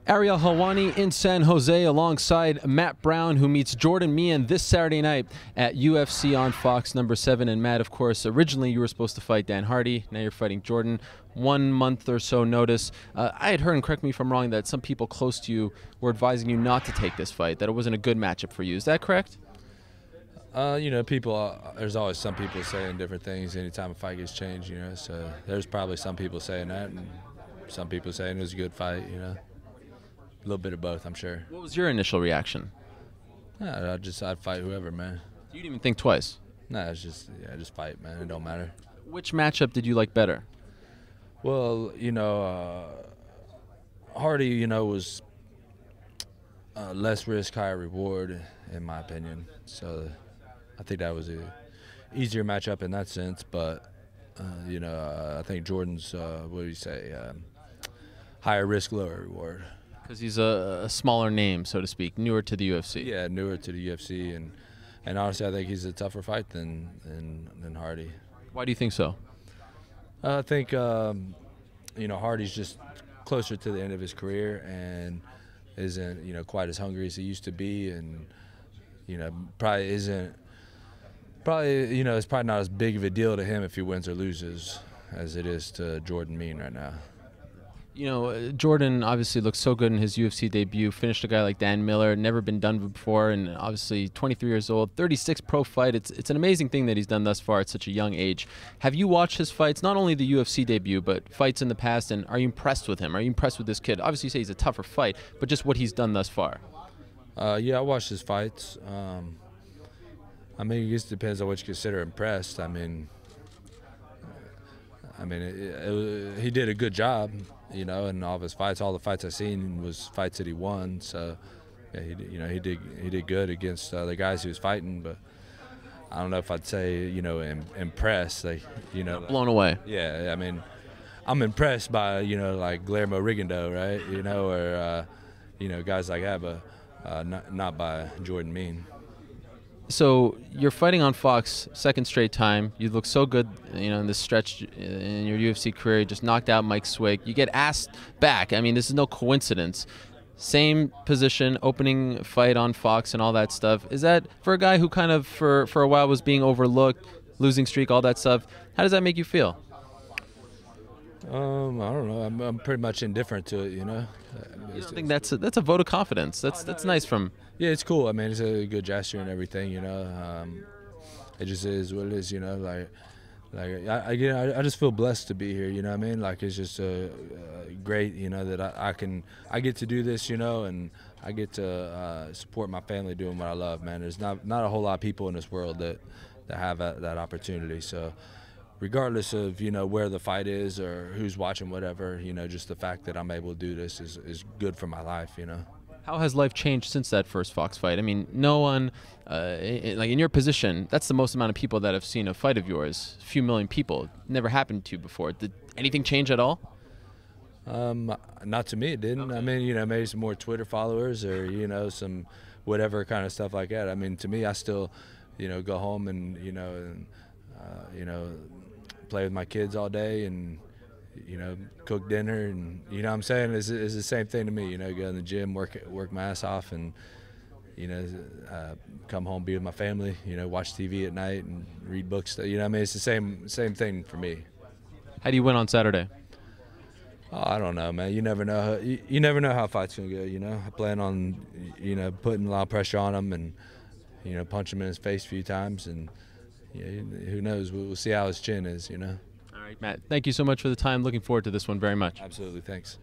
Ariel Helwani in San Jose alongside Matt Brown, who meets Jordan Meehan this Saturday night at UFC on Fox number 7. And Matt, of course, originally you were supposed to fight Dan Hardy. Now you're fighting Jordan. 1 month or so notice. I had heard, and correct me if I'm wrong, that some people close to you were advising you not to take this fight, that it wasn't a good matchup for you. Is that correct? You know, there's always some people saying different things anytime a fight gets changed, you know, so there's probably some people saying that and some people saying it was a good fight, you know. A little bit of both, I'm sure. What was your initial reaction? I'd fight whoever, man. You didn't even think twice? Nah, just fight, man. It don't matter. Which matchup did you like better? Well, you know, Hardy, you know, was less risk, higher reward, in my opinion. So I think that was a easier matchup in that sense. But you know, I think Jordan's what do you say? Higher risk, lower reward. Because he's a smaller name, so to speak, newer to the UFC. Yeah, newer to the UFC, and honestly, I think he's a tougher fight than Hardy. Why do you think so? I think you know, Hardy's just closer to the end of his career and isn't, you know, quite as hungry as he used to be, and you know, you know, it's probably not as big of a deal to him if he wins or loses as it is to Jordan Meehan right now. You know, Jordan obviously looks so good in his UFC debut, finished a guy like Dan Miller, never been done before, and obviously 23 years old, 36 pro fight. It's an amazing thing that he's done thus far at such a young age. Have you watched his fights, not only the UFC debut, but fights in the past, and are you impressed with him? Are you impressed with this kid? Obviously you say he's a tougher fight, but just what he's done thus far. Yeah, I watched his fights. I mean, it just depends on what you consider impressed. I mean, he did a good job, you know, in all of his fights. All the fights I've seen was fights that he won. So, yeah, he did good against the guys he was fighting. But I don't know if I'd say, you know, impressed. Like, you know, blown away. Yeah, I mean, I'm impressed by, you know, like Guillermo Rigondeaux, right? You know, or you know, guys like that, but not by Jordan Meehan. So you're fighting on Fox second straight time. You look so good, you know, in this stretch in your UFC career. You just knocked out Mike Swig. You get asked back. I mean, this is no coincidence. Same position, opening fight on Fox and all that stuff. Is that, for a guy who kind of for a while was being overlooked, losing streak, all that stuff, how does that make you feel? I don't know. I'm pretty much indifferent to it, you know. I think that's a vote of confidence. That's nice from. Yeah, it's cool. I mean, it's a good gesture and everything, you know. It just is what it is, you know. Like I just feel blessed to be here, you know what I mean? Like, it's just great, you know, that I get to do this, you know, and I get to support my family doing what I love, man. There's not a whole lot of people in this world that have that opportunity. So, regardless of, you know, where the fight is or who's watching, whatever, you know, just the fact that I'm able to do this is good for my life, you know. How has life changed since that first Fox fight? I mean, no one, like in your position, that's the most amount of people that have seen a fight of yours. A few million people. Never happened to you before. Did anything change at all? Not to me, it didn't. Okay. I mean, you know, maybe some more Twitter followers or, you know, some whatever kind of stuff like that. I mean, to me, I still, you know, go home and, you know, play with my kids all day and, you know, cook dinner, and, you know what I'm saying, it's the same thing to me, you know, go in the gym, work my ass off, and, you know, come home, be with my family, you know, watch TV at night and read books, you know what I mean, it's the same thing for me. How do you win on Saturday? Oh, I don't know, man. You never know. You never know how a fight's gonna go, you know. I plan on, you know, putting a lot of pressure on him and, you know, punch him in his face a few times, and, yeah, who knows, we'll see how his chin is, you know. All right, Matt, thank you so much for the time. Looking forward to this one very much. Absolutely, thanks.